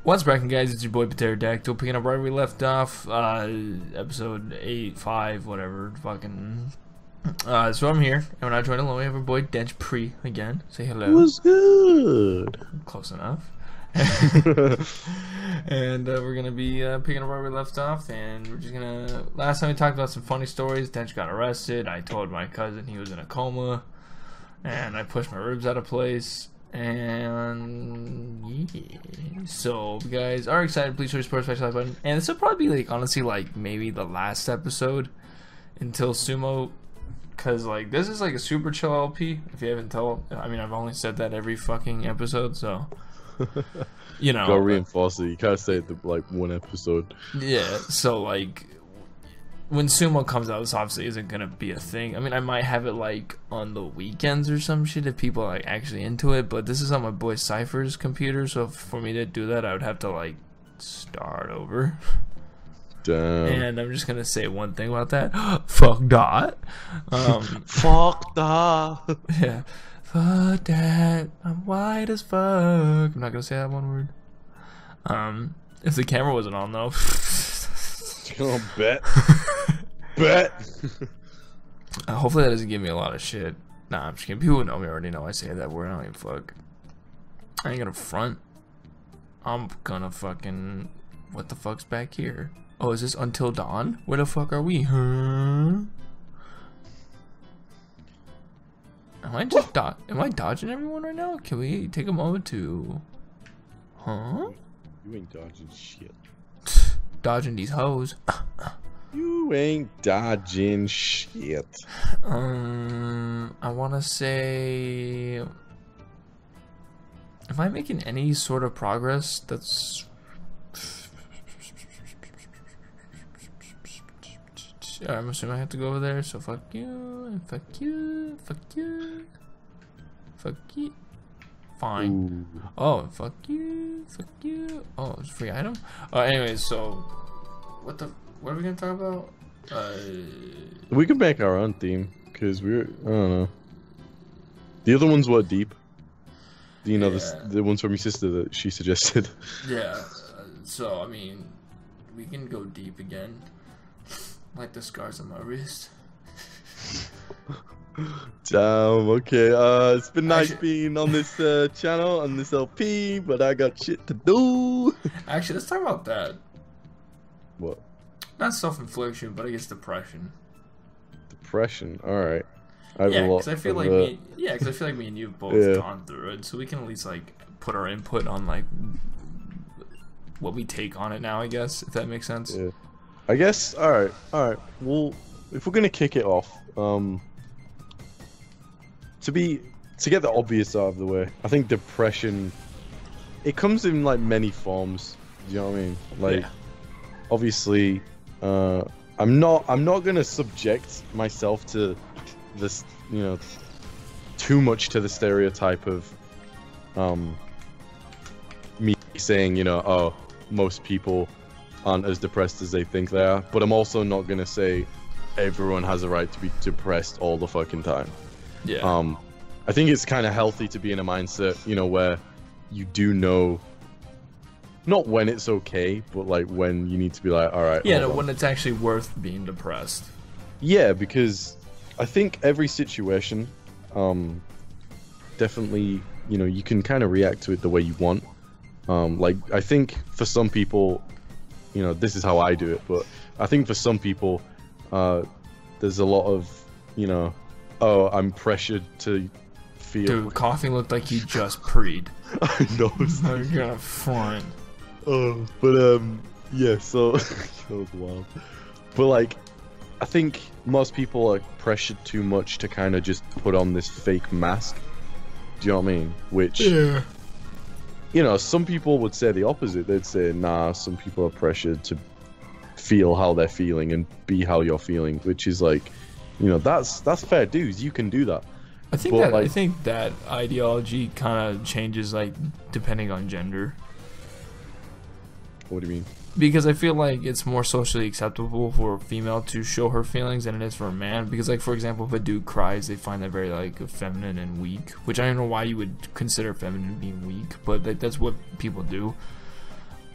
What's cracking, guys? It's your boy Pateradactle, picking up right where we left off. Episode 8, 5, whatever. Fucking. So I'm here, and we're not joined alone. We have our boy Dench again. Say hello. What's good? Close enough. And we're gonna be picking up where we left off, and we're just gonna. Last time we talked about some funny stories. Dench got arrested. I told my cousin he was in a coma, and I pushed my ribs out of place. And yeah, so if you guys are excited, please hit the like button. And this will probably be like honestly like maybe the last episode until Sumo, cause like this is like a super chill LP. If you haven't told, I mean I've only said that every fucking episode, so you know. Go reinforce it. You can't say it like one episode. Yeah, so like when Sumo comes out, this obviously isn't gonna be a thing. I mean, I might have it like on the weekends or some shit if people are like actually into it, but this is on my boy Cypher's computer, so for me to do that, I would have to like start over. Damn. And I'm just gonna say one thing about that. Fuck that. Fuck that. Yeah. Fuck that. I'm white as fuck. I'm not gonna say that one word. If the camera wasn't on though. Oh, bet. Bet. Hopefully that doesn't give me a lot of shit. Nah, I'm just kidding. People who know me already know I say that word. I don't even fuck. I ain't gonna front. I'm gonna fucking. What the fuck's back here? Oh, is this Until Dawn? Where the fuck are we? Huh? Am I just am I dodging everyone right now? Can we take a moment to? Huh? You ain't dodging shit. Dodging these hoes. You ain't dodging shit. I wanna say, am I making any sort of progress? That's. I'm assuming I have to go over there. So fuck you, and fuck you, fuck you, fuck you. Fine. Ooh. Oh, fuck you, fuck you. Oh, it's a free item. Anyways, so what are we gonna talk about? We could make our own theme because I don't know. The other ones were deep. You know, yeah. the ones from your sister that she suggested. Yeah. So I mean, we can go deep again, like the scars on my wrist. Damn, okay, it's been nice being on this channel, on this LP, but I got shit to do. Actually, let's talk about that. What? Not self-infliction, but I guess depression. Depression, alright. Yeah, because I feel like me and you've both gone through it, so we can at least like put our input on like what we take on it now, I guess, if that makes sense. Yeah. I guess, alright. Well, if we're gonna kick it off, to get the obvious out of the way, I think depression, it comes in like many forms. Do you know what I mean? Like, obviously, I'm not gonna subject myself to this, you know, too much to the stereotype of, me saying, you know, oh, most people aren't as depressed as they think they are. But I'm also not gonna say everyone has a right to be depressed all the fucking time. Yeah. I think it's kind of healthy to be in a mindset, you know, where you do know, not when it's okay, but like when you need to be like, all right. Yeah, no, when it's actually worth being depressed. Yeah, because I think every situation, definitely, you know, you can kind of react to it the way you want. Like, I think for some people, you know, this is how I do it, but I think for some people, there's a lot of, you know, oh, I'm pressured to feel. Dude, coughing looked like you just preed. I know. I'm gonna front. Oh, but yeah. So that was wild. But like, I think most people are pressured too much to kind of just put on this fake mask. Do you know what I mean? Which, yeah. You know, some people would say the opposite. They'd say, nah, some people are pressured to feel how they're feeling and be how you're feeling, which is like, you know, that's fair dues. You can do that. I think that ideology kind of changes like depending on gender. What do you mean? Because I feel like it's more socially acceptable for a female to show her feelings than it is for a man. Because, like, for example, if a dude cries, they find that very, like, feminine and weak. Which I don't know why you would consider feminine being weak, but that's what people do.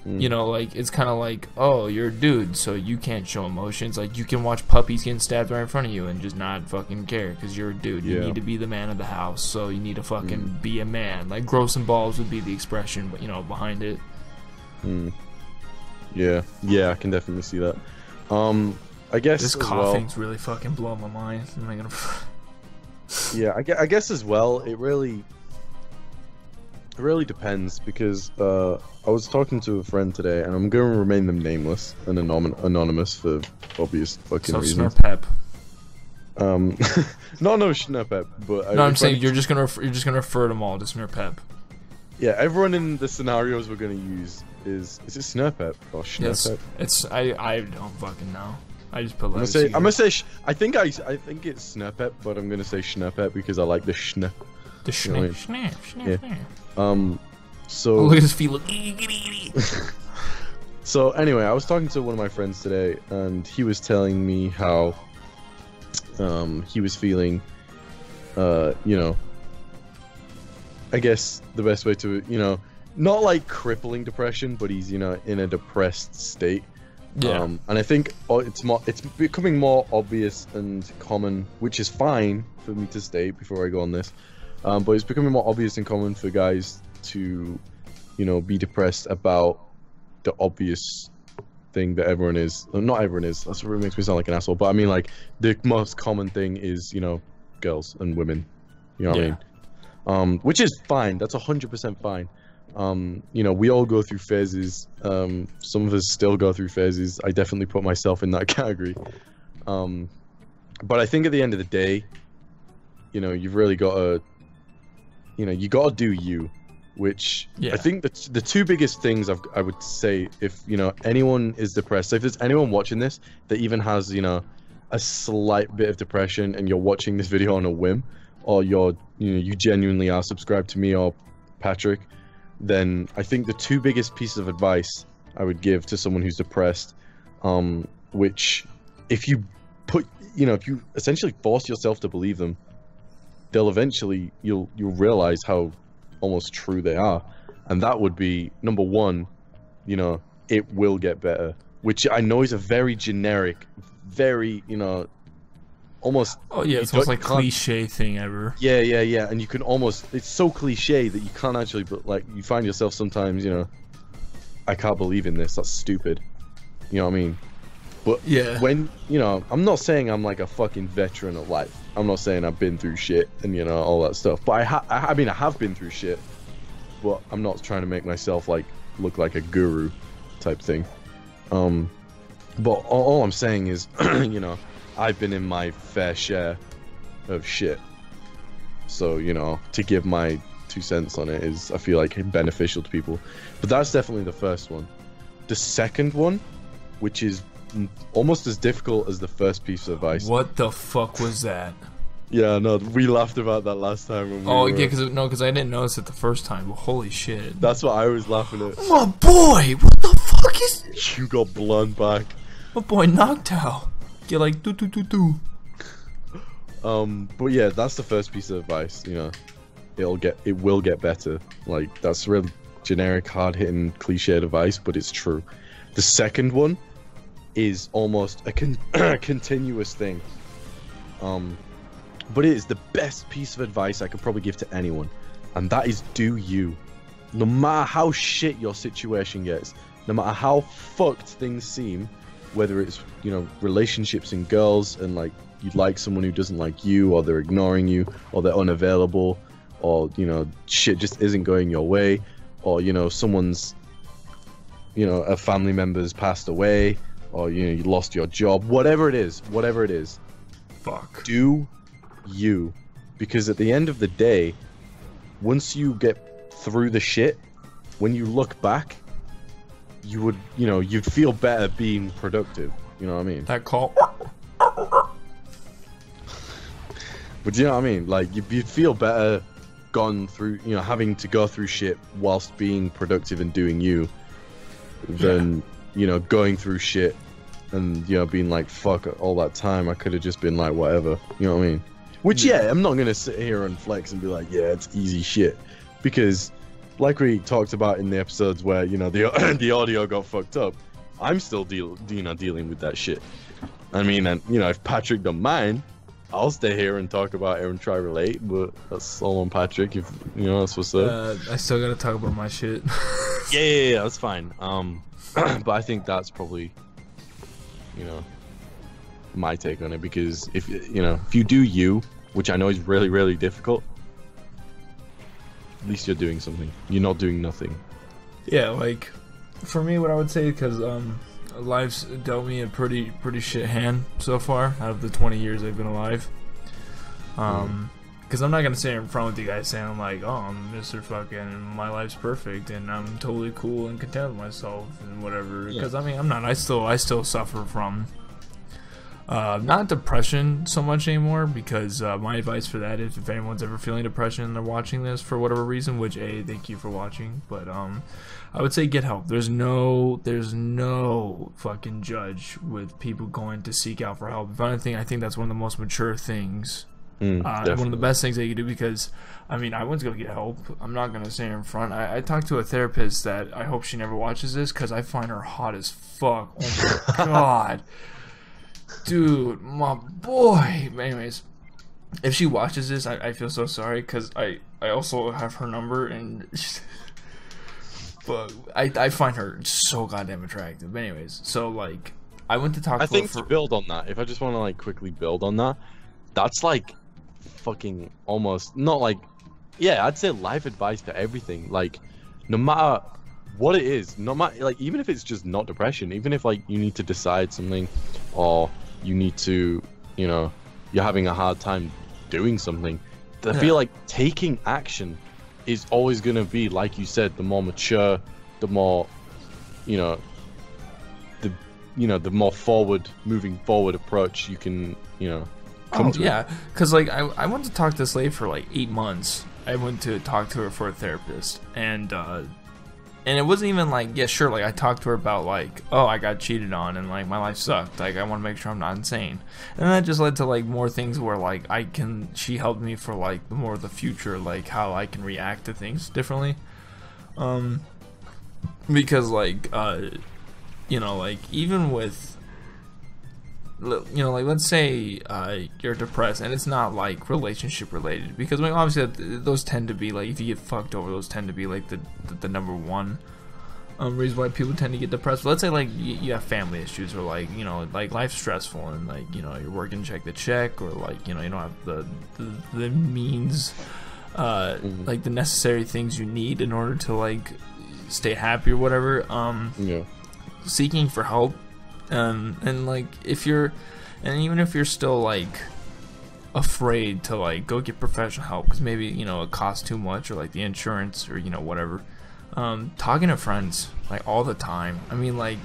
You know, like, it's kind of like, oh, you're a dude, so you can't show emotions. Like, you can watch puppies getting stabbed right in front of you and just not fucking care because you're a dude. You need to be the man of the house, so you need to fucking be a man. Like, gross and balls would be the expression, but, you know, behind it. Yeah, I can definitely see that. I guess this coughing's really fucking blowing my mind. Am I gonna... Yeah, I guess as well, it really depends, because I was talking to a friend today, and I'm going to remain them nameless and anonymous for obvious fucking reasons. Snurpep. No Snurpep, but no, I'm saying you're just gonna refer them all to Snurpep. Yeah, everyone in the scenarios we're gonna use is it Snurpep or Snurpep? Yes, I don't fucking know. I just put. I'm gonna say I think it's Snurpep, but I'm gonna say Snurpep because I like the schn. The schn. Yeah. So. Oh, look at his feet. So anyway, I was talking to one of my friends today, and he was telling me how he was feeling, you know, I guess the best way to, you know, not like crippling depression, but he's, you know, in a depressed state. Yeah. And I think it's becoming more obvious and common, which is fine for me to state before I go on this. But it's becoming more obvious and common for guys to, you know, be depressed about the obvious thing that everyone is. Not everyone is. That's what makes me sound like an asshole. But I mean, like, the most common thing is, you know, girls and women. You know what I mean? Which is fine. That's 100% fine. You know, we all go through phases. Some of us still go through phases. I definitely put myself in that category. But I think at the end of the day, you know, you've really got to, you know, you got to do you. Which I think the two biggest things I would say, if, you know, anyone is depressed, so if there's anyone watching this that even has, you know, a slight bit of depression, and you're watching this video on a whim, or you genuinely are subscribed to me or Patrick, then I think the two biggest pieces of advice I would give to someone who's depressed, which if you essentially force yourself to believe them, they'll eventually, you'll realize how almost true they are. And that would be, number one, you know, it will get better, which I know is a very generic, very, you know, almost, oh yeah, it's almost like cliche thing ever. Yeah, and you can almost, it's so cliche that you can't actually, like, you find yourself sometimes, you know, I can't believe in this, that's stupid, you know what I mean? But yeah, when, you know, I'm not saying I'm like a fucking veteran of life. I'm not saying I've been through shit and, you know, all that stuff. But I mean, I have been through shit. But I'm not trying to make myself like look like a guru type thing. But all I'm saying is, you know, I've been in my fair share of shit. So, you know, to give my 2 cents on it is, I feel like, beneficial to people. But that's definitely the first one. The second one, which is almost as difficult as the first piece of advice. What the fuck was that? Yeah, no, we laughed about that last time. When yeah, because I didn't notice it the first time. But holy shit. That's what I was laughing at. My boy, what the fuck is... You got blown back. My boy knocked out. Get like do. But yeah, that's the first piece of advice. You know, it will get better. Like, that's really generic, hard-hitting, cliched advice, but it's true. The second one is almost a continuous thing. But it is the best piece of advice I could probably give to anyone, and that is do you. No matter how shit your situation gets, no matter how fucked things seem, whether it's, you know, relationships and girls, and like you'd like someone who doesn't like you, or they're ignoring you, or they're unavailable, or, you know, shit just isn't going your way, or, you know, someone's, you know, a family member's passed away, or, you know, you lost your job, whatever it is, fuck, do you. Because at the end of the day, once you get through the shit, when you look back, you would, you know, you'd feel better being productive, you know what I mean? That call. But you know what I mean? Like, you'd feel better gone through, you know, having to go through shit whilst being productive and doing you, than, you know, going through shit and, you know, being like, fuck, all that time I could have just been like, whatever, you know what I mean? Which, yeah, I'm not gonna sit here and flex and be like, yeah, it's easy shit, because like we talked about in the episodes where, you know, the the audio got fucked up, I'm still dealing with that shit. I mean, and you know, if Patrick don't mind, I'll stay here and talk about it and try relate, but that's all on Patrick. If you know, that's what's up. I still gotta talk about my shit. Yeah, that's fine. But I think that's probably, you know, my take on it, because if you know, if you do you, which I know is really, really difficult, at least you're doing something. You're not doing nothing. Yeah, like for me, what I would say, because life's dealt me a pretty shit hand so far out of the 20 years I've been alive. Because I'm not gonna sit here in front with you guys saying I'm like, oh, I'm Mr. Fucking, and my life's perfect, and I'm totally cool and content with myself and whatever. Because I mean, I'm not. I still suffer from not depression so much anymore. Because my advice for that is, if anyone's ever feeling depression and they're watching this for whatever reason, which thank you for watching, but I would say get help. There's no fucking judge with people going to seek out for help. If anything, I think that's one of the most mature things. One of the best things that you can do, because I mean, I went to go get help. I'm not gonna say in front. I talked to a therapist that I hope she never watches this, because I find her hot as fuck. Oh my god, dude, my boy. Anyways, if she watches this, I feel so sorry, because I also have her number, and but I find her so goddamn attractive. Anyways, so like I went to talk. I think to build on that, if I just want to like quickly build on that, that's like fucking almost not like, yeah, I'd say life advice for everything. Like, no matter what it is, no matter, like, even if it's just not depression, even if like you need to decide something, or you need to, you know, you're having a hard time doing something, I feel like taking action is always gonna be, like you said, the more mature, the more, you know, the more moving forward approach you can, you know, come to. Yeah, because like I went to talk to this lady for like 8 months. I went to talk to her for a therapist, and it wasn't even like, yeah, sure, like I talked to her about like, oh, I got cheated on and like my life sucked, like I want to make sure I'm not insane, and that just led to like more things where like she helped me for like more of the future, like how I can react to things differently, because like you know, like even with, you know, like let's say you're depressed and it's not like relationship related, because I mean, obviously those tend to be like, if you get fucked over, those tend to be like the number one reason why people tend to get depressed. But let's say like you have family issues, or like, you know, like life's stressful and like, you know, you're working check to check, or like, you know, you don't have the means, like the necessary things you need in order to like stay happy or whatever. Seeking for help, and like even if you're still like afraid to like go get professional help, because maybe, you know, it costs too much, or like the insurance, or you know, whatever, talking to friends like all the time. I mean, like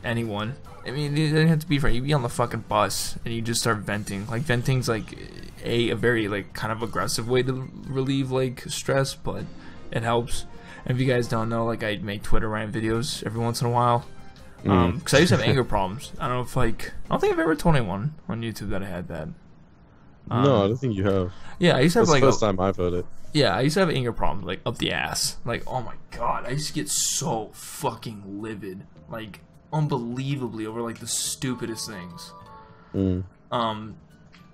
anyone, I mean, it doesn't have to be friends. You be on the fucking bus and you just start venting. Like venting's like a very like kind of aggressive way to relieve like stress, but it helps. And if you guys don't know, like I make Twitter rant videos every once in a while, because I used to have anger problems. I don't know if like, I don't think I've ever told anyone on YouTube that I had that. No, I don't think you have. Yeah, I used to have like the first time I've heard it. Yeah, I used to have anger problems like up the ass. Like, oh my god, I used to get so fucking livid, like unbelievably, over like the stupidest things.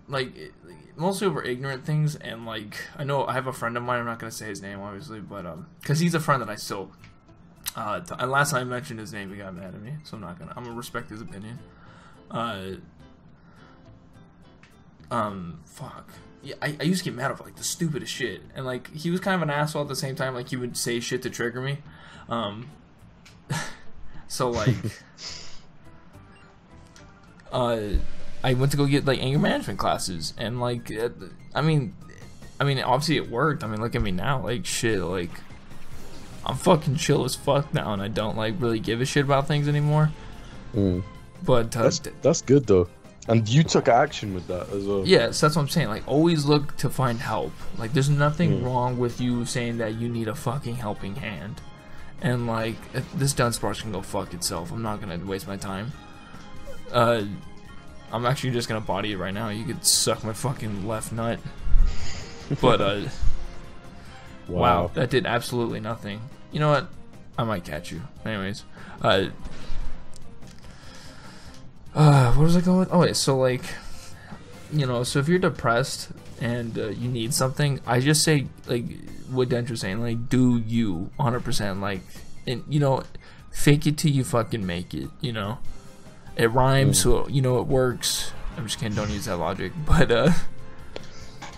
Like mostly over ignorant things. And like, I know I have a friend of mine, I'm not gonna say his name obviously, but because he's a friend that I still and last time I mentioned his name, he got mad at me, so I'm gonna respect his opinion. Fuck yeah, I used to get mad over like the stupidest shit, and like he was kind of an asshole at the same time. Like he would say shit to trigger me, so like I went to go get like anger management classes, and like I mean obviously it worked. I mean, look at me now, like shit, like I'm fucking chill as fuck now, and I don't like really give a shit about things anymore. But that's good though, and you took action with that as well. Yes, that's what I'm saying. Like, always look to find help. Like, there's nothing wrong with you saying that you need a fucking helping hand. And like, this Dunsparce can go fuck itself. I'm not gonna waste my time. I'm actually just gonna body it right now. You could suck my fucking left nut. But Wow, that did absolutely nothing. You know what? I might catch you. Anyways, what was I going with? Oh, wait, so like, you know, so if you're depressed and you need something, I just say, like, what Dench was saying, like, do you 100%, like, and, you know, fake it till you fucking make it, you know? It rhymes, so, you know, it works. I'm just kidding, don't use that logic, but,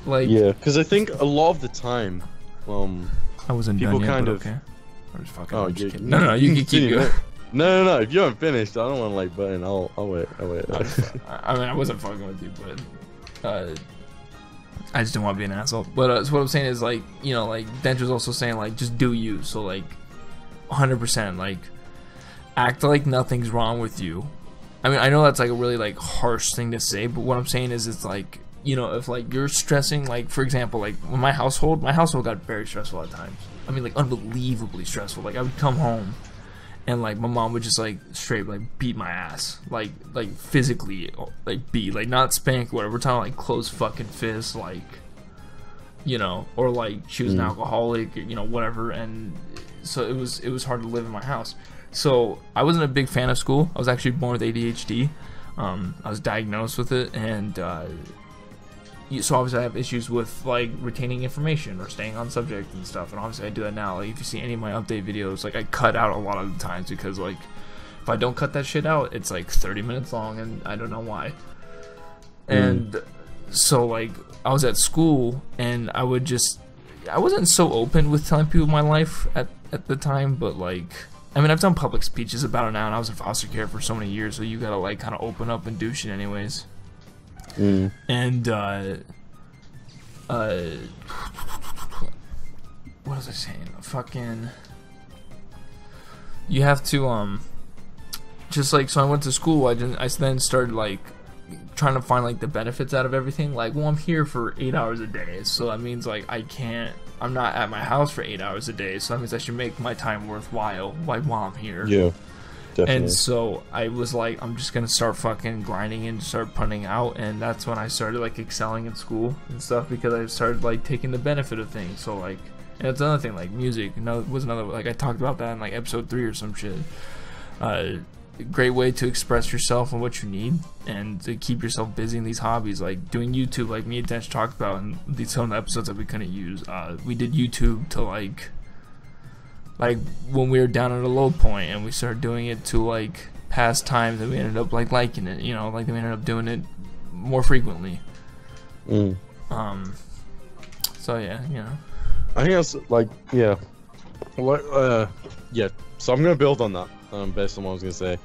like... Yeah, because I think a lot of the time, I wasn't people done yet, kind but of... okay. I'm just fucking, Oh, I'm just kidding. no, No, you can keep going. No, if you haven't finished, I don't want to, like, button. I'll wait. I mean, I wasn't fucking with you, but, I just didn't want to be an asshole. But so what I'm saying is, like, you know, like, Dench was also saying, like, just do you. So, like, 100%, like, act like nothing's wrong with you. I mean, I know that's, like, a really, like, harsh thing to say, but what I'm saying is, it's, like, you know, if, like, you're stressing, like, for example, like, when my household got very stressful at times. I mean, like, unbelievably stressful. Like, I would come home, and, like, my mom would just, like, straight, like, beat my ass. Like, physically, like, beat. Like, not spank or whatever. We're talking, like, close fucking fists, like, you know. Or, like, she was an alcoholic, you know, whatever. And so it was hard to live in my house. So, I wasn't a big fan of school. I was actually born with ADHD. I was diagnosed with it, and, so obviously I have issues with, like, retaining information or staying on subject and stuff, and obviously I do that now. Like, if you see any of my update videos, like, I cut out a lot of the times because, like, if I don't cut that shit out, it's like 30 minutes long, and I don't know why. And so, like, I was at school, and I wasn't so open with telling people my life at the time, but, like, I mean, I've done public speeches about it now, and I was in foster care for so many years, so you gotta, like, kind of open up and do shit anyways. And, what was I saying? Fucking, you have to, just, like, so I went to school, I then started, like, trying to find, like, the benefits out of everything. Like, well, I'm here for 8 hours a day, so that means, like, I'm not at my house for 8 hours a day, so that means I should make my time worthwhile, like, while I'm here. Yeah. Definitely. And so I was like, I'm just gonna start fucking grinding and start putting out, and that's when I started, like, excelling in school and stuff, because I started, like, taking the benefit of things. So, like, and it's another thing, like, music was another, like, I talked about that in, like, episode 3 or some shit. Great way to express yourself and what you need, and to keep yourself busy in these hobbies, like doing YouTube, like me and Dench talked about in some of the episodes that we couldn't use. We did YouTube to, like when we were down at a low point, and we started doing it to, like, past times, and we ended up, like, liking it, you know, like, we ended up doing it more frequently. So yeah, you know, I think that's, like, yeah, yeah, so I'm gonna build on that, based on what I was gonna say,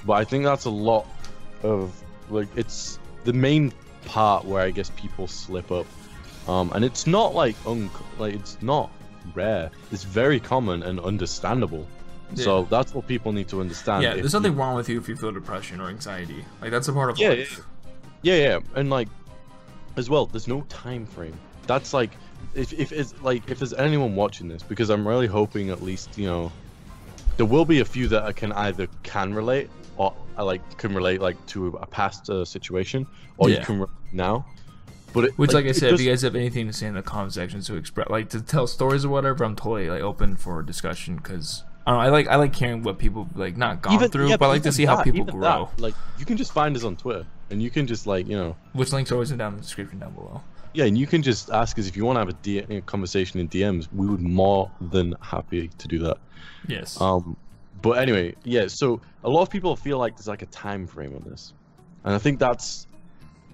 but I think that's a lot of, like, it's the main part where I guess people slip up, and it's not, like, it's not rare, it's very common and understandable. So that's what people need to understand. Yeah, there's nothing wrong with you if you feel depression or anxiety. Like, that's a part of life. Yeah, and, like, as well, there's no time frame. That's, like, if it's, like, if there's anyone watching this, because I'm really hoping at least, you know, there will be a few that I can relate, or can relate, like, to a past situation, or you can now. But which, like I said, if you guys have anything to say in the comment section to express, like, to tell stories or whatever, I'm totally, like, open for discussion, because I don't know, I like hearing what people, like, not gone through, but I like to see how people grow. Like, you can just find us on Twitter, and you can just, like, you know, which links are always down in the description down below. Yeah, and you can just ask us if you want to have a conversation in DMs. We would more than happy to do that. Yes. But anyway, yeah. So a lot of people feel like there's, like, a time frame on this, and I think that's.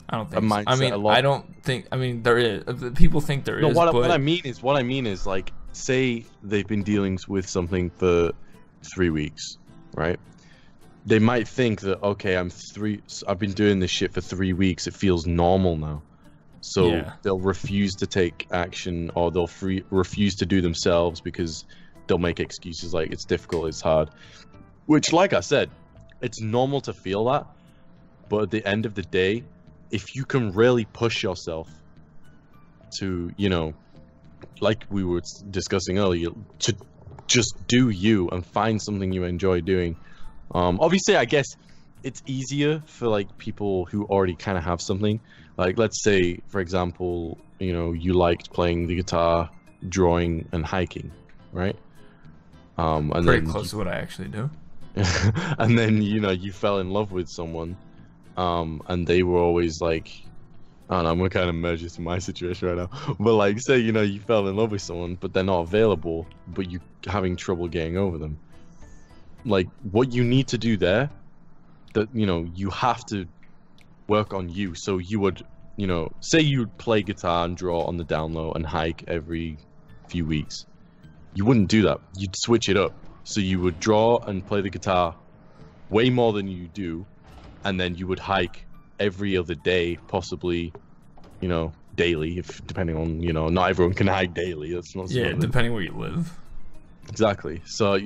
I don't think. So. I mean, I don't think. I mean, there is. People think there is. What I mean is, like, say they've been dealing with something for 3 weeks, right? They might think that, okay, I've been doing this shit for 3 weeks. It feels normal now. So they'll refuse to take action, or they'll refuse to do themselves because they'll make excuses like it's difficult, it's hard. Which, like I said, it's normal to feel that. But at the end of the day, if you can really push yourself to, you know, like we were discussing earlier, to just do you and find something you enjoy doing. Obviously, I guess it's easier for, like, people who already kind of have something. Like, let's say, for example, you know, you liked playing the guitar drawing and hiking, right? And Pretty then close to what I actually do. and then you fell in love with someone, and they were always like, I don't know, I'm gonna kind of merge this in my situation right now, but like, say you fell in love with someone, but they're not available, but you having trouble getting over them. Like, what you need to do there, that you have to work on you. So you would, say you play guitar and draw on the down low and hike every few weeks. You wouldn't do that. You'd switch it up. So you would draw and play the guitar way more than you do, and then you would hike every other day, possibly, daily, if depending on, not everyone can hike daily. That's not yeah, depending where you live. Exactly. So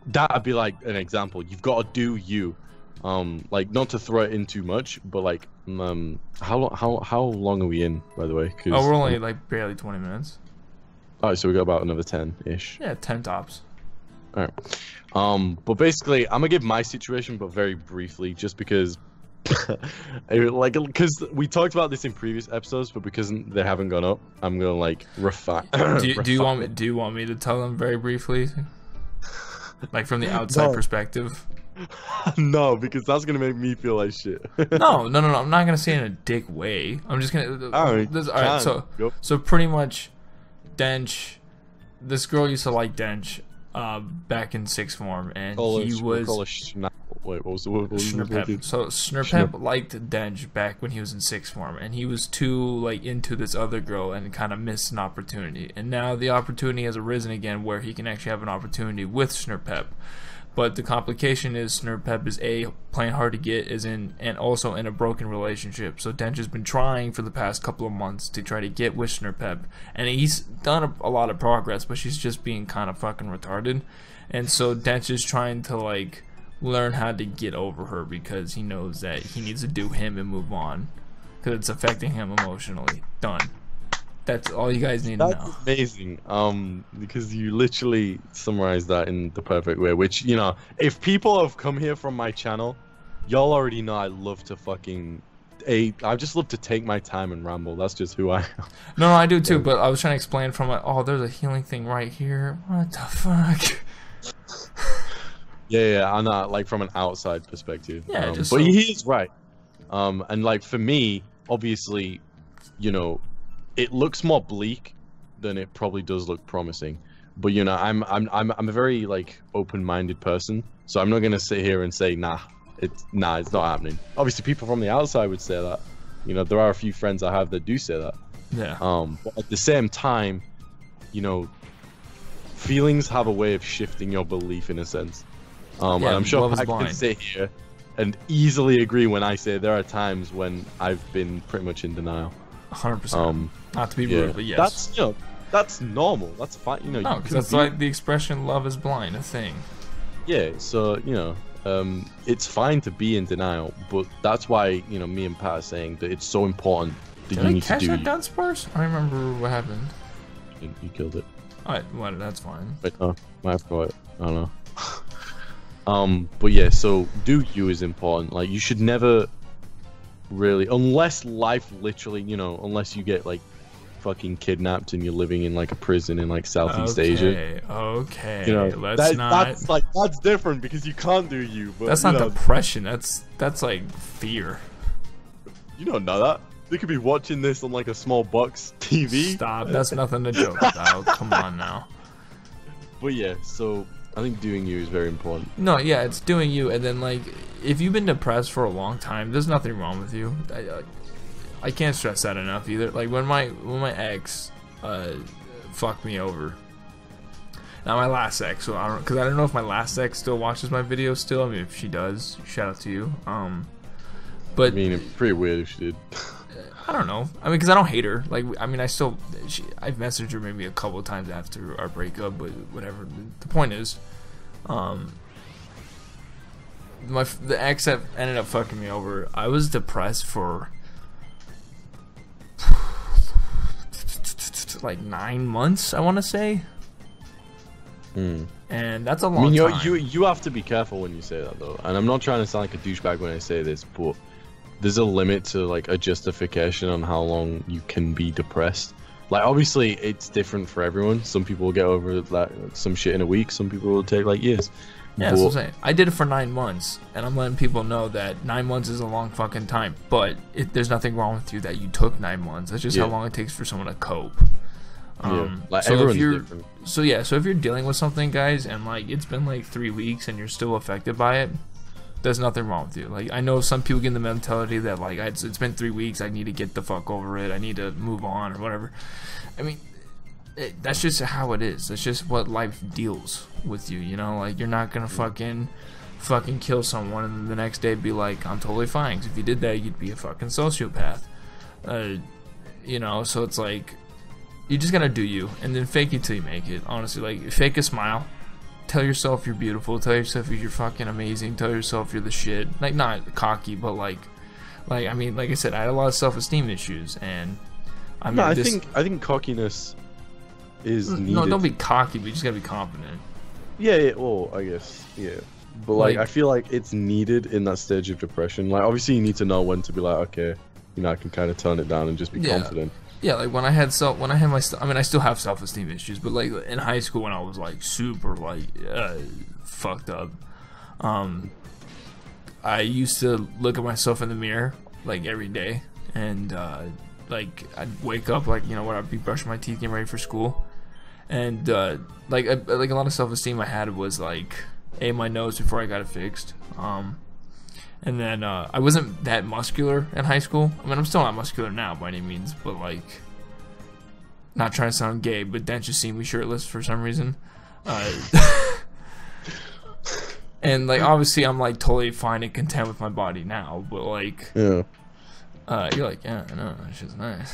that'd be like an example. You've got to do you. Like, not to throw it in too much, but like, how long are we in, by the way? Oh, we're only like barely 20 minutes. All right, so we got about another 10-ish. Yeah, 10 tops. All right. But basically, I'm gonna give my situation, but very briefly, just because, because we talked about this in previous episodes, but because they haven't gone up, I'm gonna like refine. Do you want me to tell them very briefly, like from the outside perspective? No, because that's gonna make me feel like shit. No. I'm not gonna say it in a dick way. I'm just gonna. All right. So pretty much, Dench. This girl used to like Dench, back in sixth form, and he was. Wait, what was the word? Snurpep. So Snurpep liked Dench back when he was in sixth form, and he was too like into this other girl and kind of missed an opportunity. And now the opportunity has arisen again, where he can actually have an opportunity with Snurpep. But the complication is Snurpep is playing hard to get, and also in a broken relationship. So Dench has been trying for the past couple of months to try to get with Snurpep, and he's done a lot of progress, but she's just being kind of fucking retarded. And so Dench is trying to like learn how to get over her, because he knows that he needs to do him and move on, because it's affecting him emotionally. Done. That's all you guys need to know. That's amazing. Because you literally summarized that in the perfect way. Which, if people have come here from my channel, y'all already know I love to I just love to take my time and ramble. That's just who I am. No, I do too. But I was trying to explain from there's a healing thing right here. What the fuck? Yeah, I know. Like from an outside perspective. Yeah, but he is right. And like for me, obviously, it looks more bleak than it probably does look promising. But I'm a very like open-minded person, so I'm not gonna sit here and say it's not happening. Obviously, people from the outside would say that. There are a few friends I have that do say that. Yeah. But at the same time, feelings have a way of shifting your belief in a sense. And I'm sure I can sit here and easily agree when I say there are times when I've been pretty much in denial. 100%. Not to be rude, but yes. That's normal. That's fine. No, because that's like the expression "love is blind" a thing. Yeah. So it's fine to be in denial, but that's why me and Pat are saying that it's so important that you need to do. Did I catch that down Spurs? I remember what happened. You killed it. Alright, well, that's fine. Wait, no, I forgot it. I don't know. But yeah, so do you is important. Like, you should never really, unless life literally, unless you get like fucking kidnapped and you're living in like a prison in like Southeast Asia. Okay, that's different, because you can't do you. But that's not depression. That's like fear. You don't know that. They could be watching this on like a small box TV. Stop. That's nothing to joke about. Come on now. But yeah, so I think doing you is very important. No, yeah, it's doing you, and then like if you've been depressed for a long time, there's nothing wrong with you. I can't stress that enough either. Like when my ex fucked me over. Not my last ex, so I don't know if my last ex still watches my videos still. I mean, if she does, shout out to you. But I mean, it's pretty weird if she did. I don't know. I mean, because I don't hate her. Like, I mean, I've messaged her maybe a couple of times after our breakup, but whatever. The point is, the ex that ended up fucking me over, I was depressed for like 9 months, I want to say. And that's a long time. You have to be careful when you say that, though. And I'm not trying to sound like a douchebag when I say this, but there's a limit to like a justification on how long you can be depressed. Like, obviously, it's different for everyone. Some people will get over that some shit in a week. Some people will take like years. Yeah, that's what I'm saying. I did it for 9 months, and I'm letting people know that 9 months is a long fucking time. But there's nothing wrong with you that you took 9 months. That's just how long it takes for someone to cope. Like, so everyone's if you're, different. so if you're dealing with something, guys, and like it's been like 3 weeks and you're still affected by it, there's nothing wrong with you. Like, I know some people get in the mentality that like it's been 3 weeks, I need to get the fuck over it, I need to move on or whatever. I mean, that's just how it is. That's just what life deals with you. You know, like, you're not gonna fucking kill someone and then the next day be like, I'm totally fine. 'Cause if you did that, you'd be a fucking sociopath. You know, so it's like, you just gotta do you, and then fake it till you make it. Honestly, like, fake a smile. Tell yourself you're beautiful. Tell yourself you're fucking amazing. Tell yourself you're the shit. Like, not cocky, but like I mean, like I said, I had a lot of self-esteem issues, and I mean, no, I think cockiness is needed. No, don't be cocky, but you just gotta be confident. Yeah, well, I guess, yeah. But like, I feel like it's needed in that stage of depression. Like, obviously, you need to know when to be like, okay, you know, I can kind of tone it down and just be confident. Yeah, like when I still have self-esteem issues, but like in high school when I was like super like fucked up, I used to look at myself in the mirror like every day, and like I'd wake up, like, you know, when I'd be brushing my teeth, getting ready for school, and like a lot of self-esteem I had was like my nose before I got it fixed. And then I wasn't that muscular in high school. I mean, I'm still not muscular now by any means, but like, not trying to sound gay, but Dench just seen me shirtless for some reason. And like, obviously I'm like totally fine and content with my body now, but like, you're like, yeah, I know, that shit's nice.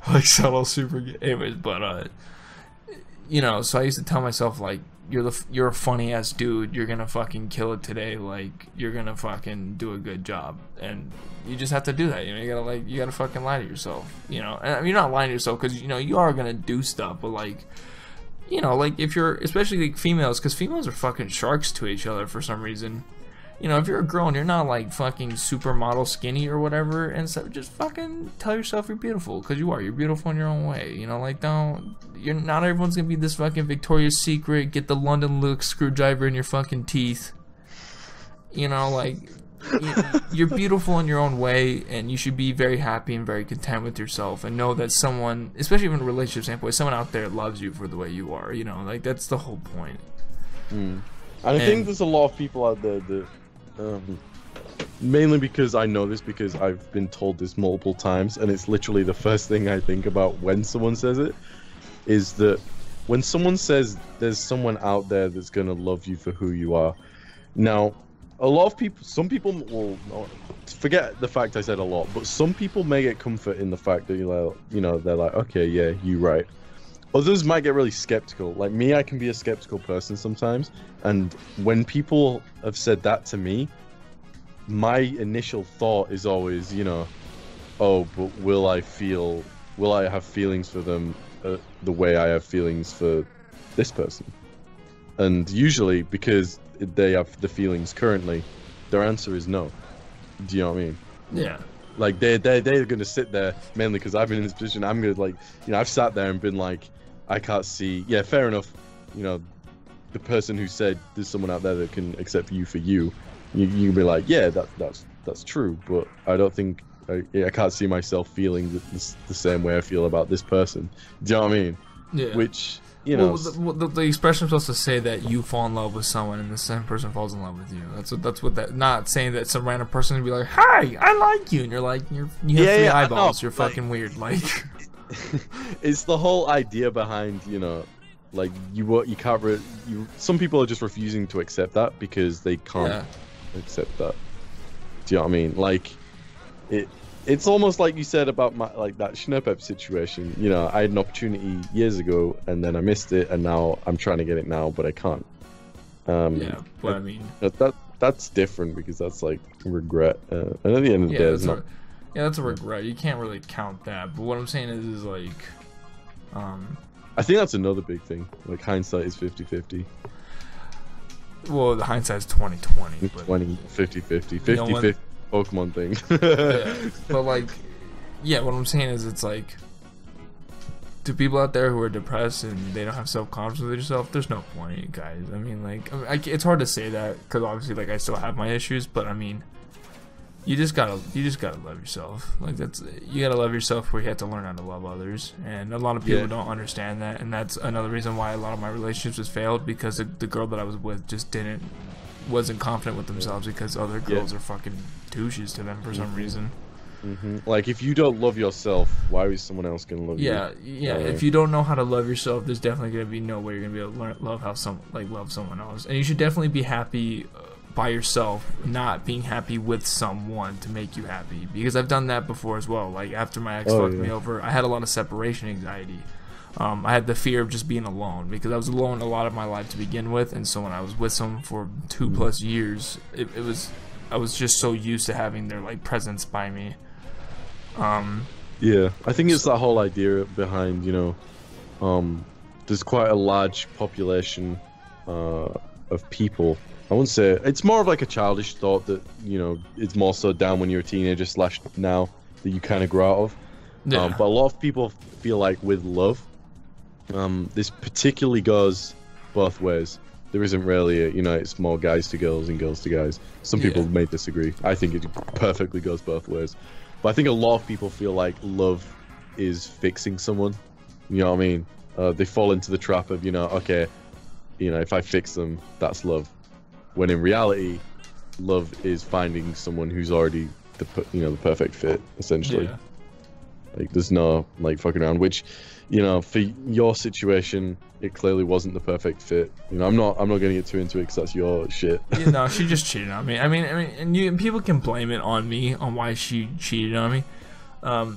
Like, subtle, super gay. Anyways, but you know, so I used to tell myself like, you're a funny ass dude, you're gonna fucking kill it today, like, you're gonna fucking do a good job, and you just have to do that. You know, you gotta fucking lie to yourself, you know. And I mean, you're not lying to yourself, because, you know, you are gonna do stuff, but like, you know, like, if you're, especially like females, because females are fucking sharks to each other for some reason. You know, if you're a girl and you're not like fucking supermodel skinny or whatever, and so just fucking tell yourself you're beautiful, because you are. You're beautiful in your own way. You know, like, not everyone's gonna be this fucking Victoria's Secret, get the London look screwdriver in your fucking teeth. You know, like, you're beautiful in your own way, and you should be very happy and very content with yourself, and know that someone, especially from a relationship standpoint, someone out there loves you for the way you are. You know, like, that's the whole point. And I think there's a lot of people out there that, mainly because I know this, because I've been told this multiple times, and it's literally the first thing I think about when someone says it, is that when someone says there's someone out there that's gonna love you for who you are. Now, a lot of people, some people will forget the fact I said a lot, but some people may get comfort in the fact that, you know, they're like, okay, yeah, you're right. Others might get really skeptical. Like me, I can be a skeptical person sometimes, and when people have said that to me, my initial thought is always, you know, oh, but will I have feelings for them the way I have feelings for this person? And usually, because they have the feelings currently, their answer is no. Do you know what I mean? Yeah. Like, they're gonna sit there, mainly because I've been in this position. I'm gonna, like, you know, I've sat there and been like, I can't see. Yeah, fair enough. You know, the person who said there's someone out there that can accept you for you, you can be like, yeah, that's true. But I don't think I can't see myself feeling the same way I feel about this person. Do you know what I mean? Yeah. Which, you know, the expression is supposed to say that you fall in love with someone and the same person falls in love with you. That's what that. Not saying that some random person would be like, "Hi, I like you," and you're like, you have three eyeballs. You're fucking weird. Like, it's the whole idea behind, you know, like, you can't. Some people are just refusing to accept that because they can't accept that. Do you know what I mean? Like, it's almost like you said about that Schnurpep situation. You know, I had an opportunity years ago, and then I missed it, and now I'm trying to get it now, but I can't. Yeah, but I mean, that's different, because that's like regret. And at the end of the day, it's not. Yeah, that's a regret. You can't really count that. But what I'm saying is like, I think that's another big thing. Like, hindsight is 50-50. Well, the hindsight is 20-20. 20, 50-50. 50-50 Pokemon thing. Yeah. But like, yeah, what I'm saying is, it's like, to people out there who are depressed and they don't have self-confidence with yourself, there's no point, guys. I mean, like, it's hard to say that because obviously, like, I still have my issues, but I mean, you just gotta love yourself. Like, you gotta love yourself where you have to learn how to love others, and a lot of people don't understand that, and that's another reason why a lot of my relationships has failed, because the girl that I was with just wasn't confident with themselves, because other girls are fucking douches to them for some reason. Like, if you don't love yourself, why is someone else gonna love you? Yeah. If you don't know how to love yourself, there's definitely gonna be no way you're gonna be able to love someone else. And you should definitely be happy by yourself, not being happy with someone to make you happy. Because I've done that before as well. Like, after my ex fucked me over, I had a lot of separation anxiety. I had the fear of just being alone, because I was alone a lot of my life to begin with, and so when I was with someone for 2+ years, I was just so used to having their like presence by me. Yeah, I think it's that whole idea behind, there's quite a large population of people. I wouldn't say it's more of like a childish thought that it's more so down when you're a teenager / now that you kind of grow out of. But a lot of people feel like with love, this particularly goes both ways. There isn't really it's more guys to girls and girls to guys. Some people may disagree. I think it perfectly goes both ways. But I think a lot of people feel like love is fixing someone. You know what I mean? They fall into the trap of, okay, if I fix them, that's love. When in reality, love is finding someone who's already the perfect fit, essentially. Yeah. Like, there's no like fucking around. Which, for your situation, it clearly wasn't the perfect fit. I'm not gonna get too into it because that's your shit. She just cheated on me. I mean, and people can blame it on me on why she cheated on me.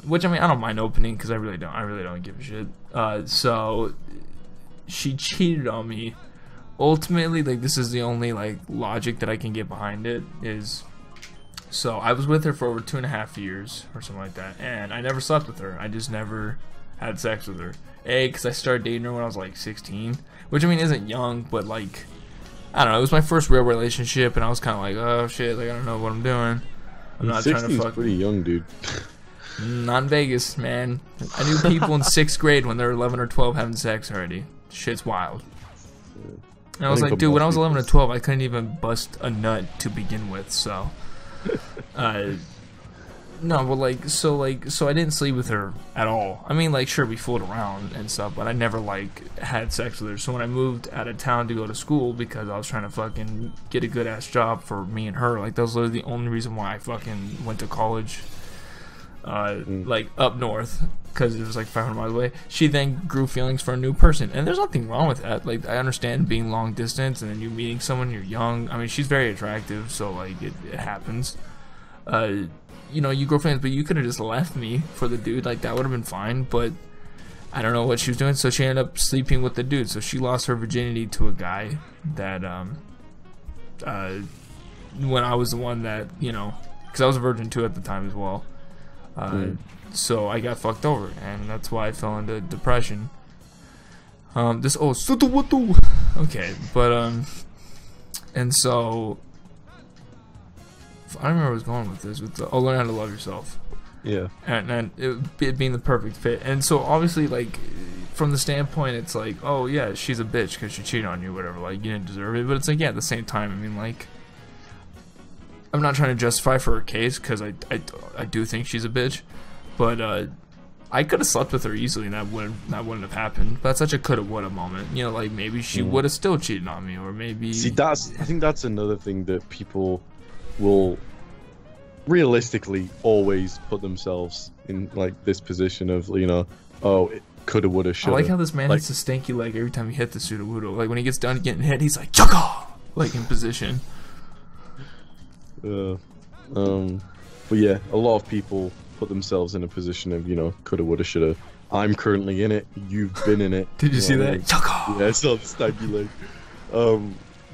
Which I don't mind opening because I really don't give a shit. So she cheated on me. Ultimately, like, this is the only like logic that I can get behind it is. So I was with her for over 2.5 years or something like that, and I never slept with her. I just never had sex with her. Because I started dating her when I was like 16, which isn't young, but like, I don't know. It was my first real relationship, and I was kind of like, oh shit, like I don't know what I'm doing. I'm not trying to fuck. Pretty young, dude. Not in Vegas, man. I knew people in 6th grade when they were 11 or 12 having sex already. Shit's wild. And I was like, dude, when I was 11 or 12, I couldn't even bust a nut to begin with, so. No, but so I didn't sleep with her at all. Sure, we fooled around and stuff, but I never had sex with her. So when I moved out of town to go to school, because I was trying to fucking get a good ass job for me and her, that was literally the only reason why I fucking went to college, up north, because it was 500 miles away. She then grew feelings for a new person, and there's nothing wrong with that. I understand being long distance and then you meeting someone, you're young. She's very attractive, so it happens. You grow feelings, but you could have just left me for the dude. That would have been fine, but I don't know what she was doing, so she ended up sleeping with the dude. So she lost her virginity to a guy that when I was the one that because I was a virgin too at the time as well. So I got fucked over, and that's why I fell into depression. Okay, but and so I don't remember where I was going with this. Learn how to love yourself. Yeah. And it being the perfect fit. And so obviously, from the standpoint, it's oh yeah, she's a bitch because she cheated on you, whatever. You didn't deserve it. But it's at the same time, I'm not trying to justify for her case because I do think she's a bitch, but I could have slept with her easily and that wouldn't have happened. But that's such a coulda woulda moment. Maybe she would have still cheated on me, or maybe. See, I think that's another thing that people will realistically always put themselves in this position of oh, it coulda woulda shoulda. I like how this man hits a stanky leg every time he hit the pseudo-wudo. When he gets done getting hit, he's like chugga, in position. But yeah, a lot of people put themselves in a position of coulda woulda shoulda. I'm currently in it. You've been in it. Did you see that? Yeah, I saw the stanky leg.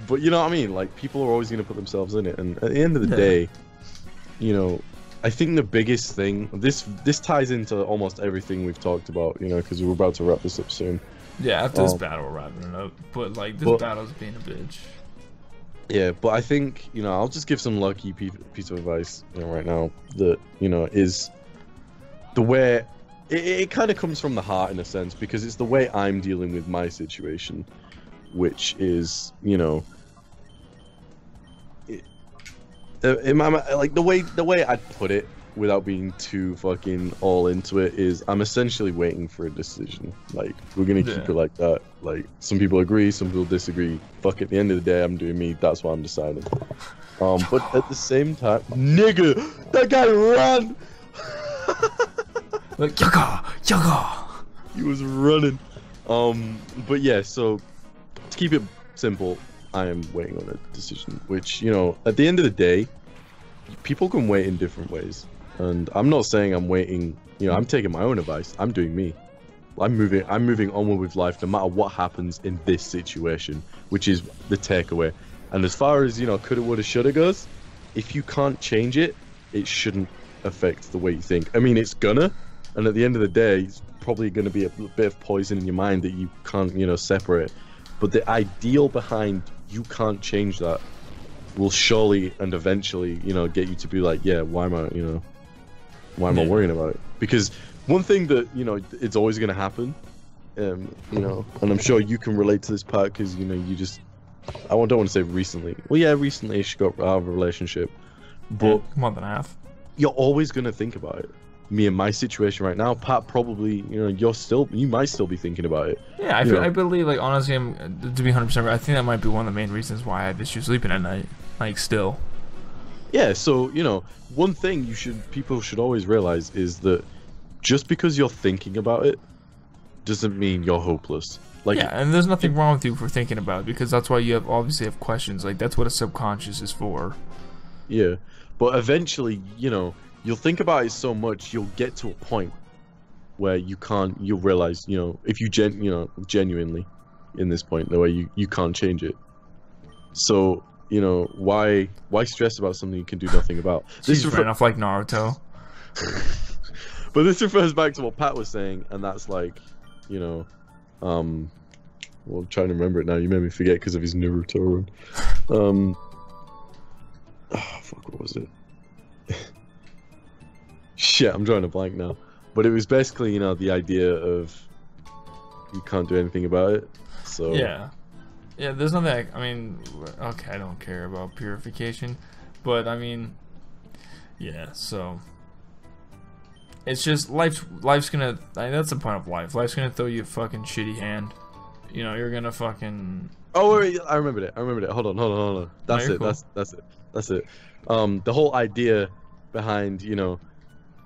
But you know what I mean? People are always gonna put themselves in it, and at the end of the day, I think the biggest thing this ties into almost everything we've talked about, because we're about to wrap this up soon. Yeah, after this battle, we're wrapping it up. But this battle's being a bitch. Yeah, but I think I'll just give some lucky piece of advice right now that is the way it kind of comes from the heart in a sense, because it's the way I'm dealing with my situation, which is, you know, like the way I'd put it without being too fucking all into it is I'm essentially waiting for a decision. Like, we're gonna keep it like that. Like, some people agree, some people disagree. Fuck, at the end of the day, I'm doing me. That's what I'm deciding. But at the same time, nigga, that guy ran. Like, yaga. He was running. But yeah, so to keep it simple, I am waiting on a decision, which, you know, at the end of the day, people can wait in different ways. And I'm not saying I'm waiting, you know, I'm taking my own advice. I'm doing me. I'm moving onward with life no matter what happens in this situation, which is the takeaway. And as far as, you know, coulda, woulda, shoulda goes, if you can't change it, it shouldn't affect the way you think. I mean, it's gonna, and at the end of the day, it's probably gonna be a bit of poison in your mind that you can't, you know, separate. But the ideal behind you can't change that will surely and eventually, you know, get you to be like, yeah, why am I worrying about it? Because one thing that, you know, it's always gonna happen, you know, and I'm sure you can relate to this part because, you know, you just, I don't want to say recently. Well, yeah, recently she got out of a relationship, but a month and a half. You're always gonna think about it. Me and my situation right now, Pat, probably, you know, you might still be thinking about it. Yeah, I believe, like, honestly, to be 100% right, I think that might be one of the main reasons why I have issues sleeping at night. Like, still. Yeah, so, you know, one thing people should always realize is that just because you're thinking about it doesn't mean you're hopeless. Like, yeah, and there's nothing wrong with you for thinking about it, because that's why you obviously have questions. Like, that's what a subconscious is for. Yeah, but eventually, you know, you'll think about it so much, you'll get to a point where you'll realize, you know, if you genuinely in this point, the way you can't change it. So, you know, why stress about something you can do nothing about? This ran off like Naruto. But this refers back to what Pat was saying, and that's like, you know, well, I'm trying to remember it now. You made me forget because of his Naruto run. Fuck, what was it? Shit, I'm drawing a blank now. But it was basically, you know, the idea of you can't do anything about it. So yeah, there's nothing. I mean, okay, I don't care about purification, but I mean, yeah. So it's just life's gonna. I mean, that's the point of life. Life's gonna throw you a fucking shitty hand. You know, you're gonna fucking. Oh wait, I remembered it. Hold on. That's it. Cool. That's it. The whole idea behind, you know,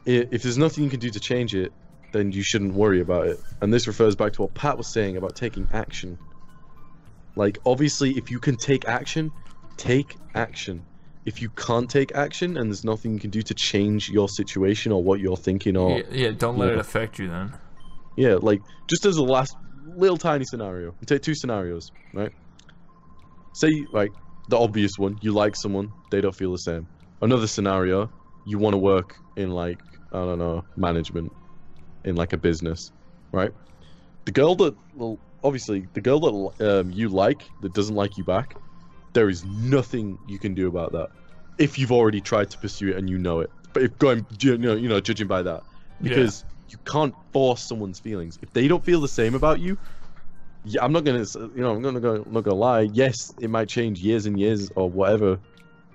if there's nothing you can do to change it, then you shouldn't worry about it. And this refers back to what Pat was saying about taking action. Like, obviously, if you can take action, take action. If you can't take action and there's nothing you can do to change your situation or what you're thinking, or don't let it affect you then. Yeah, like, just as a last little tiny scenario, we take two scenarios, right? Say, like, the obvious one, you like someone, they don't feel the same. Another scenario, you want to work in, like, I don't know, management, in like a business, right? The girl that, well, obviously, the girl that you like, that doesn't like you back, there is nothing you can do about that if you've already tried to pursue it and you know it. But if going, you know, judging by that, because you can't force someone's feelings. If they don't feel the same about you, I'm not gonna, you know, I'm not gonna lie. Yes, it might change years and years or whatever,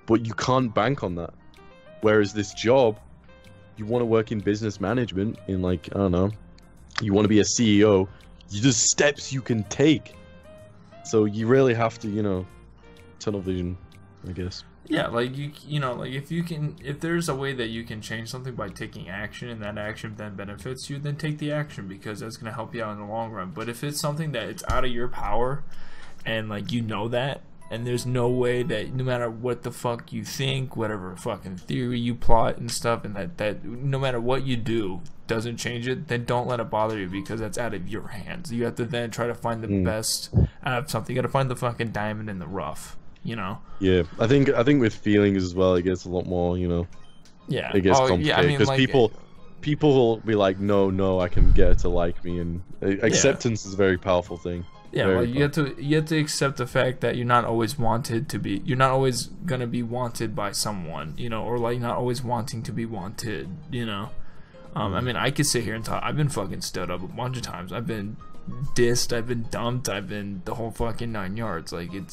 but you can't bank on that. Whereas this job, you want to work in business management, in, like, I don't know, you want to be a CEO. There's steps you can take. So you really have to, you know, tunnel vision, I guess. Yeah, like, you know, like, if there's a way that you can change something by taking action, and that action then benefits you, then take the action, because that's gonna help you out in the long run. But if it's something that it's out of your power, and, like, you know that, and there's no way that, no matter what the fuck you think, whatever fucking theory you plot and stuff, and that no matter what you do doesn't change it, then don't let it bother you, because that's out of your hands. You have to then try to find the best out of something. You gotta find the fucking diamond in the rough, you know? Yeah, I think with feelings as well, it gets a lot more, you know. Yeah. It gets complicated, yeah, I mean, because like, people will be like, no, I can get her to like me, and acceptance is a very powerful thing. Yeah, well, you have to accept the fact that you're not always gonna be wanted by someone, you know, or, like, not always wanting to be wanted, you know. I mean, I could sit here and talk. I've been fucking stood up a bunch of times. I've been dissed. I've been dumped. I've been the whole fucking 9 yards. Like, it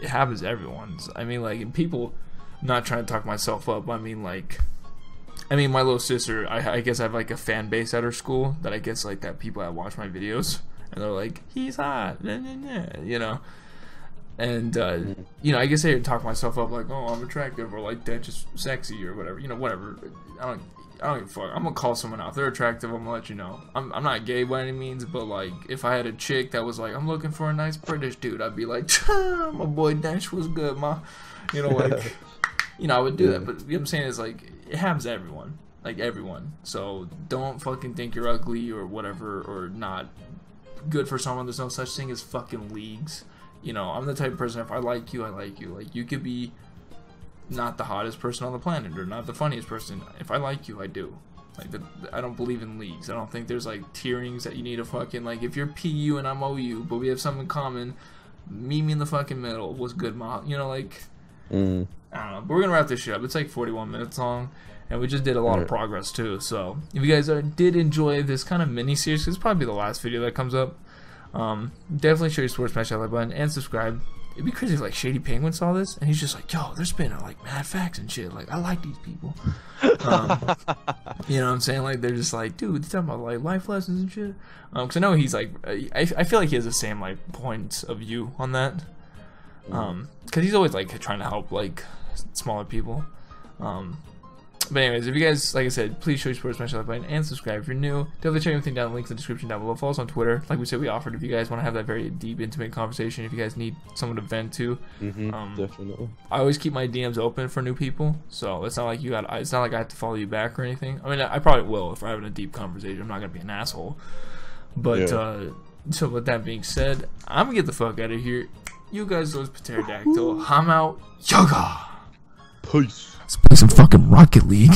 happens to everyone. I mean, like, and people, I'm not trying to talk myself up. I mean, like, my little sister, I guess I have, like, a fan base at her school that I guess, like, that people that watch my videos, and they're like, he's hot, you know? And, you know, I guess I talk myself up, like, oh, I'm attractive, or, like, Dench is sexy, or whatever, you know, whatever. I don't give a fuck. I'm gonna call someone out. If they're attractive, I'm gonna let you know. I'm not gay by any means, but, like, if I had a chick that was like, I'm looking for a nice British dude, I'd be like, my boy Dench was good, ma. You know, like, you know, I would do that. But what I'm saying is, like, it happens to everyone. Like, everyone. So don't fucking think you're ugly or whatever, or not good for someone. There's no such thing as fucking leagues. You know, I'm the type of person, if I like you, I like you. Like, you could be not the hottest person on the planet or not the funniest person. If I like you, I do. Like, I don't believe in leagues. I don't think there's, like, tierings that you need to fucking, like, if you're PU and I'm OU, but we have something in common, meet me in the fucking middle. What's good, ma? You know, like, I don't know. But we're gonna wrap this shit up. It's like 41 minutes long, and we just did a lot of progress too. So if you guys did enjoy this kind of mini series, 'cause it's probably the last video that comes up, definitely show your support, smash that like button, and subscribe. It'd be crazy if, like, Shady Penguin saw this and he's just like, yo, they're spinning, like, mad facts and shit. Like, I like these people. You know what I'm saying? Like, they're just like, dude, they're talking about, like, life lessons and shit. Because I know he's like, I feel like he has the same, like, points of view on that. Because he's always, like, trying to help, like, smaller people. But anyways, if you guys, like I said, please show your support, smash that like button, and subscribe if you're new. Definitely check everything down, links in the description down below. Follow us on Twitter. Like we said, we offered if you guys want to have that very deep, intimate conversation, if you guys need someone to vent to. Definitely. I always keep my DMs open for new people, so it's not like it's not like I have to follow you back or anything. I mean, I probably will if we're having a deep conversation. I'm not gonna be an asshole. But so with that being said, I'm gonna get the fuck out of here. You guys, those Pateradactle. I'm out. Yoga. Peace. Let's play some fucking Rocket League.